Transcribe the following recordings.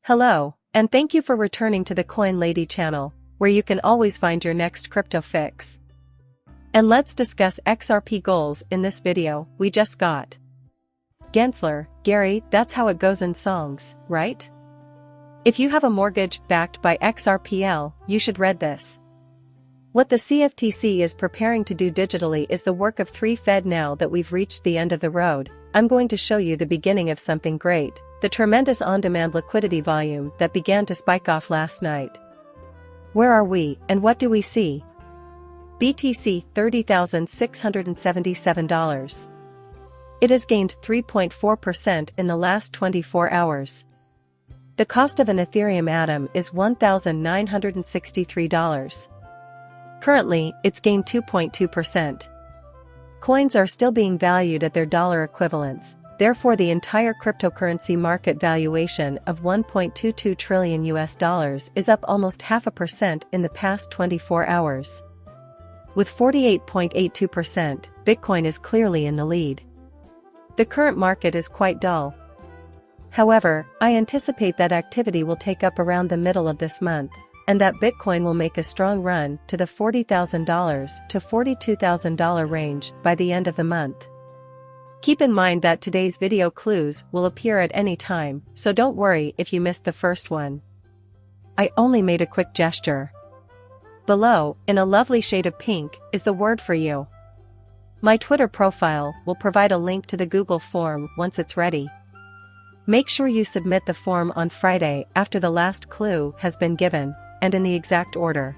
Hello, and thank you for returning to the Coin Lady channel, where you can always find your next crypto fix. And let's discuss XRP goals in this video. We just got Gensler, Gary, that's how it goes in songs, right? If you have a mortgage backed by XRPL, you should read this. What the CFTC is preparing to do digitally is the work of 3 Fednow that we've reached the end of the road. I'm going to show you the beginning of something great, the tremendous on-demand liquidity volume that began to spike off last night. Where are we, and what do we see? BTC $30,677. It has gained 3.4% in the last 24 hours. The cost of an Ethereum atom is $1,963. Currently, it's gained 2.2%. Coins are still being valued at their dollar equivalents, therefore the entire cryptocurrency market valuation of $1.22 trillion is up almost 0.5% in the past 24 hours. With 48.82%, Bitcoin is clearly in the lead. The current market is quite dull. However, I anticipate that activity will take up around the middle of this month, and that Bitcoin will make a strong run to the $40,000 to $42,000 range by the end of the month. Keep in mind that today's video clues will appear at any time, so don't worry if you missed the first one. I only made a quick gesture. Below, in a lovely shade of pink, is the word for you. My Twitter profile will provide a link to the Google form once it's ready. Make sure you submit the form on Friday after the last clue has been given, and in the exact order.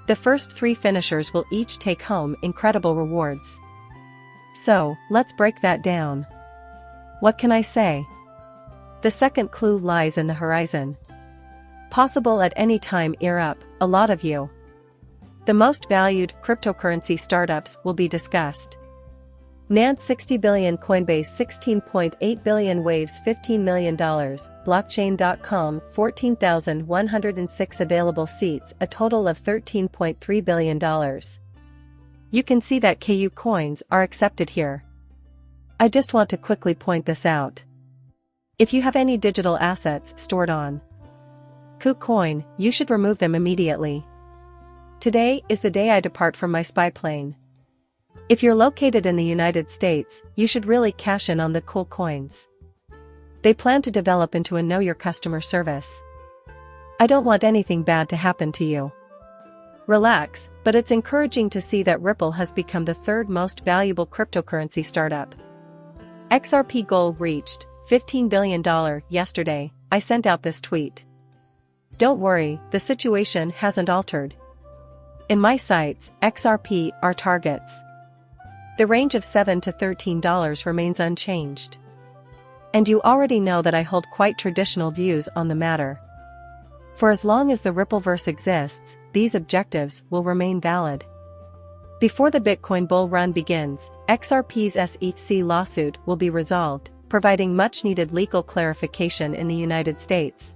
The first 3 finishers will each take home incredible rewards. So, let's break that down. What can I say? The second clue lies in the horizon. Possible at any time. Ear up, a lot of you. The most valued cryptocurrency startups will be discussed. Nance $60 billion, Coinbase $16.8 billion, Waves $15 million, Blockchain.com 14,106 available seats, a total of $13.3 billion. You can see that KU coins are accepted here. I just want to quickly point this out. If you have any digital assets stored on KuCoin, you should remove them immediately. Today is the day I depart from my spy plane. If you're located in the United States, you should really cash in on the cool coins. They plan to develop into a know your customer service. I don't want anything bad to happen to you. Relax, but it's encouraging to see that Ripple has become the 3rd most valuable cryptocurrency startup. XRP goal reached $15 billion yesterday. I sent out this tweet. Don't worry, the situation hasn't altered. In my sights, XRP are targets. The range of $7 to $13 remains unchanged. And you already know that I hold quite traditional views on the matter. For as long as the Rippleverse exists, these objectives will remain valid. Before the Bitcoin bull run begins, XRP's SEC lawsuit will be resolved, providing much-needed legal clarification in the United States.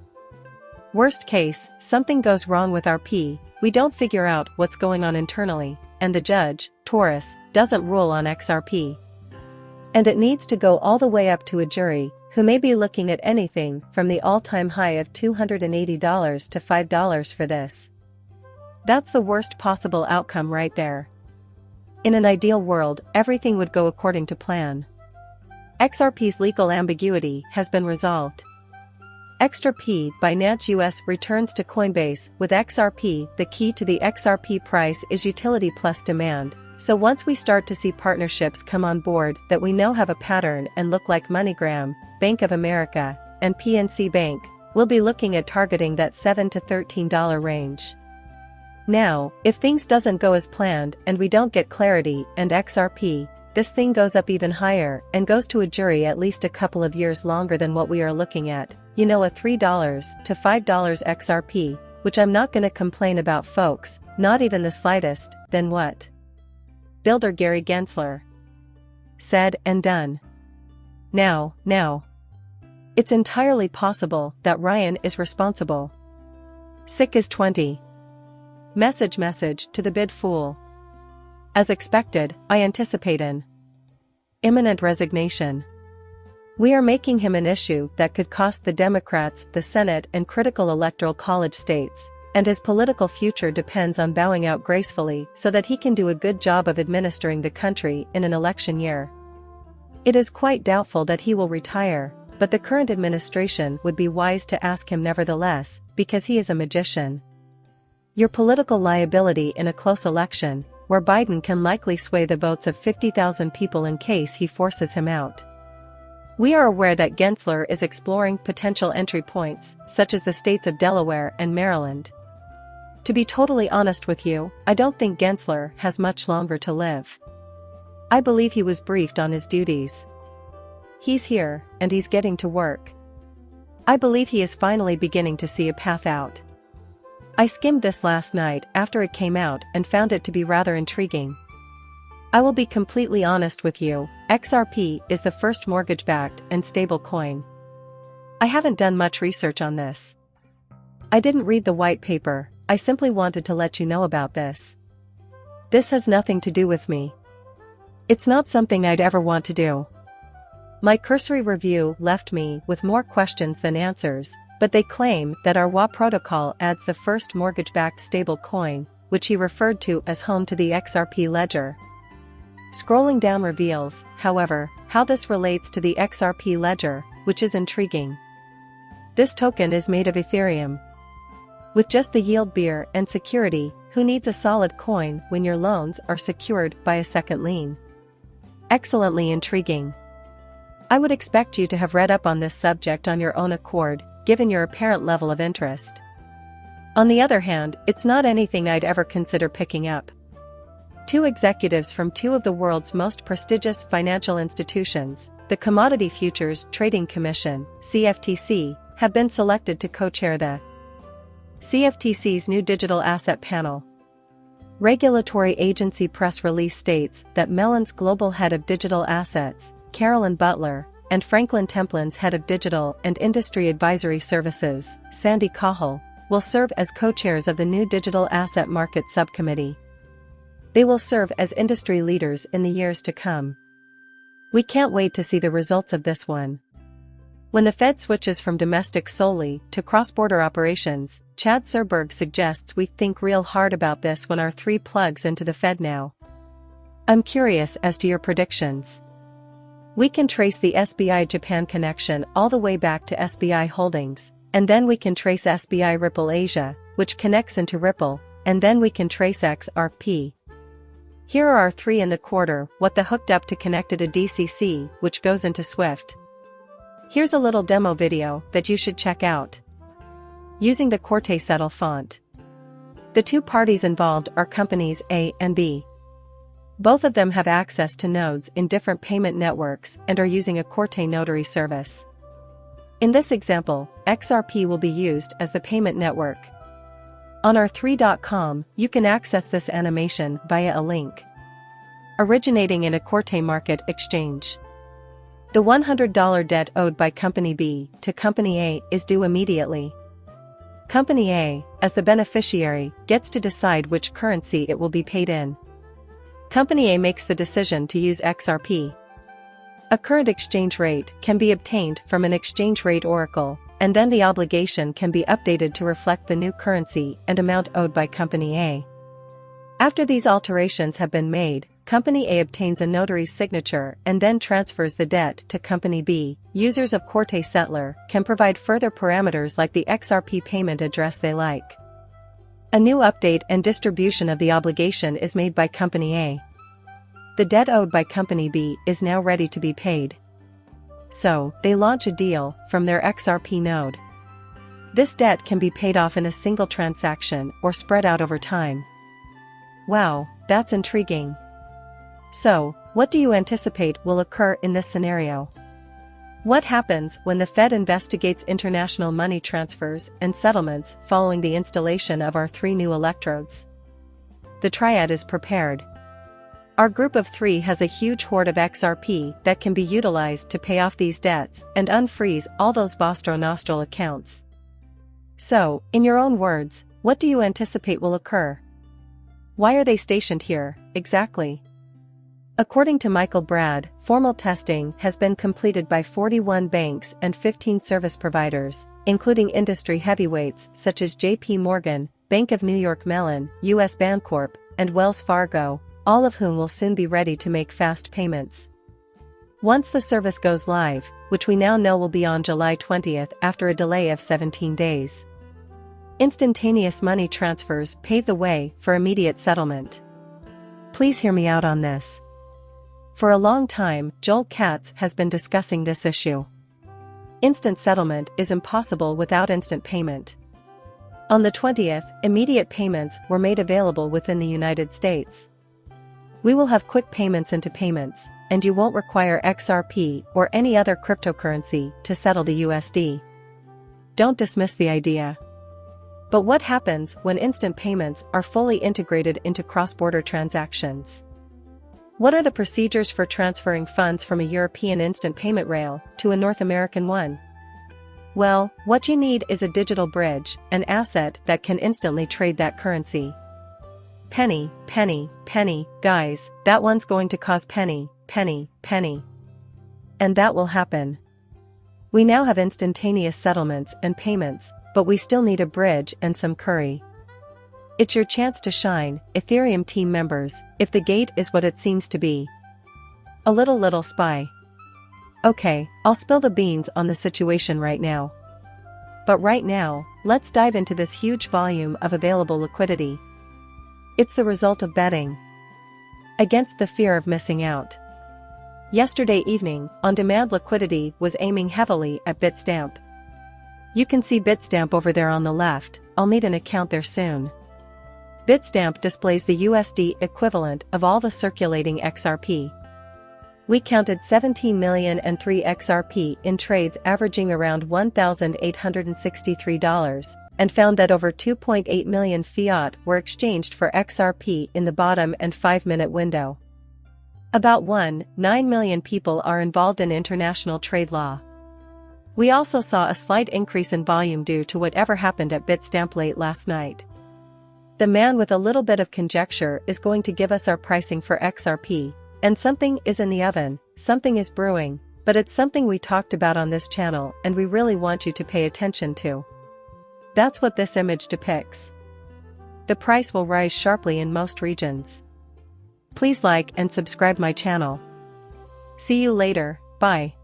Worst case, something goes wrong with RP, we don't figure out what's going on internally, and the judge, Taurus, doesn't rule on XRP. And it needs to go all the way up to a jury, who may be looking at anything from the all-time high of $280 to $5 for this. That's the worst possible outcome right there. In an ideal world, everything would go according to plan. XRP's legal ambiguity has been resolved. XRP by Binance US returns to Coinbase. With XRP, the key to the XRP price is utility plus demand, so once we start to see partnerships come on board that we know have a pattern and look like MoneyGram, Bank of America, and PNC Bank, we'll be looking at targeting that $7 to $13 range. Now, if things doesn't go as planned and we don't get clarity and XRP, this thing goes up even higher and goes to a jury at least a couple of years longer than what we are looking at, you know, a $3 to $5 XRP, which I'm not gonna complain about, folks, not even the slightest. Then what? Builder Gary Gensler. Said and done. Now. It's entirely possible that Ryan is responsible. Sick is 20. Message to the bid fool. As expected, I anticipate an imminent resignation. We are making him an issue that could cost the Democrats the Senate and critical electoral college states, and his political future depends on bowing out gracefully so that he can do a good job of administering the country in an election year. It is quite doubtful that he will retire, but the current administration would be wise to ask him nevertheless, because he is a magician. Your political liability in a close election, where Biden can likely sway the votes of 50,000 people in case he forces him out. We are aware that Gensler is exploring potential entry points, such as the states of Delaware and Maryland. To be totally honest with you, I don't think Gensler has much longer to live. I believe he was briefed on his duties. He's here, and he's getting to work. I believe he is finally beginning to see a path out. I skimmed this last night after it came out and found it to be rather intriguing. I will be completely honest with you, XRP is the first mortgage-backed and stable coin. I haven't done much research on this. I didn't read the white paper, I simply wanted to let you know about this. This has nothing to do with me. It's not something I'd ever want to do. My cursory review left me with more questions than answers, but they claim that our WA protocol adds the first mortgage-backed stable coin, which he referred to as home to the XRP ledger. Scrolling down reveals, however, how this relates to the XRP ledger, which is intriguing. This token is made of Ethereum. With just the yield beer and security, who needs a solid coin when your loans are secured by a second lien? Excellently intriguing. I would expect you to have read up on this subject on your own accord, given your apparent level of interest. On the other hand, it's not anything I'd ever consider picking up. Two executives from two of the world's most prestigious financial institutions, the Commodity Futures Trading Commission, CFTC, have been selected to co-chair the CFTC's new digital asset panel. Regulatory agency press release states that Mellon's global head of digital assets, Carolyn Butler, and Franklin Templin's head of digital and industry advisory services, Sandy Cahill, will serve as co-chairs of the new digital asset market subcommittee. They will serve as industry leaders in the years to come. We can't wait to see the results of this one. When the Fed switches from domestic solely to cross-border operations, Chad Serberg suggests we think real hard about this when our 3 plugs into the Fednow. I'm curious as to your predictions. We can trace the SBI Japan connection all the way back to SBI Holdings, and then we can trace SBI Ripple Asia, which connects into Ripple, and then we can trace XRP. Here are our 3 in the quarter, what the hooked up to connected to DCC, which goes into Swift. Here's a little demo video that you should check out. Using the Corte Settle font. The 2 parties involved are companies A and B. Both of them have access to nodes in different payment networks and are using a Corte notary service. In this example, XRP will be used as the payment network. On r3.com, you can access this animation via a link. Originating in a Corte market exchange. The $100 debt owed by Company B to Company A is due immediately. Company A, as the beneficiary, gets to decide which currency it will be paid in. Company A makes the decision to use XRP. A current exchange rate can be obtained from an exchange rate oracle, and then the obligation can be updated to reflect the new currency and amount owed by Company A. After these alterations have been made, Company A obtains a notary's signature and then transfers the debt to Company B. Users of Corte Settler can provide further parameters like the XRP payment address they like. A new update and distribution of the obligation is made by Company A. The debt owed by Company B is now ready to be paid. So, they launch a deal from their XRP node. This debt can be paid off in a single transaction or spread out over time. Wow, that's intriguing. So, what do you anticipate will occur in this scenario? What happens when the Fed investigates international money transfers and settlements following the installation of our 3 new electrodes? The triad is prepared. Our group of 3 has a huge hoard of XRP that can be utilized to pay off these debts and unfreeze all those Vostro Nostral accounts. So, in your own words, what do you anticipate will occur? Why are they stationed here, exactly? According to Michael Brad, formal testing has been completed by 41 banks and 15 service providers, including industry heavyweights such as JP Morgan, Bank of New York Mellon, US Bancorp, and Wells Fargo, all of whom will soon be ready to make fast payments. Once the service goes live, which we now know will be on July 20th after a delay of 17 days. Instantaneous money transfers pave the way for immediate settlement. Please hear me out on this. For a long time, Joel Katz has been discussing this issue. Instant settlement is impossible without instant payment. On the 20th, immediate payments were made available within the United States. We will have quick payments into payments, and you won't require XRP or any other cryptocurrency to settle the USD. Don't dismiss the idea. But what happens when instant payments are fully integrated into cross-border transactions? What are the procedures for transferring funds from a European instant payment rail to a North American one? Well, what you need is a digital bridge, an asset that can instantly trade that currency. Penny, penny, penny, guys, that one's going to cause penny, penny, penny. And that will happen. We now have instantaneous settlements and payments, but we still need a bridge and some curry. It's your chance to shine, Ethereum team members, if the gate is what it seems to be. A little spy. Okay, I'll spill the beans on the situation right now. But right now, let's dive into this huge volume of available liquidity. It's the result of betting against the fear of missing out. Yesterday evening, on-demand liquidity was aiming heavily at Bitstamp. You can see Bitstamp over there on the left. I'll need an account there soon. Bitstamp displays the USD equivalent of all the circulating XRP. We counted 17,003 XRP in trades averaging around $1,863, and found that over 2.8 million fiat were exchanged for XRP in the bottom and 5-minute window. About 1.9 million people are involved in international trade law. We also saw a slight increase in volume due to whatever happened at Bitstamp late last night. The man with a little bit of conjecture is going to give us our pricing for XRP, and something is in the oven, something is brewing, but it's something we talked about on this channel and we really want you to pay attention to. That's what this image depicts. The price will rise sharply in most regions. Please like and subscribe my channel. See you later, bye.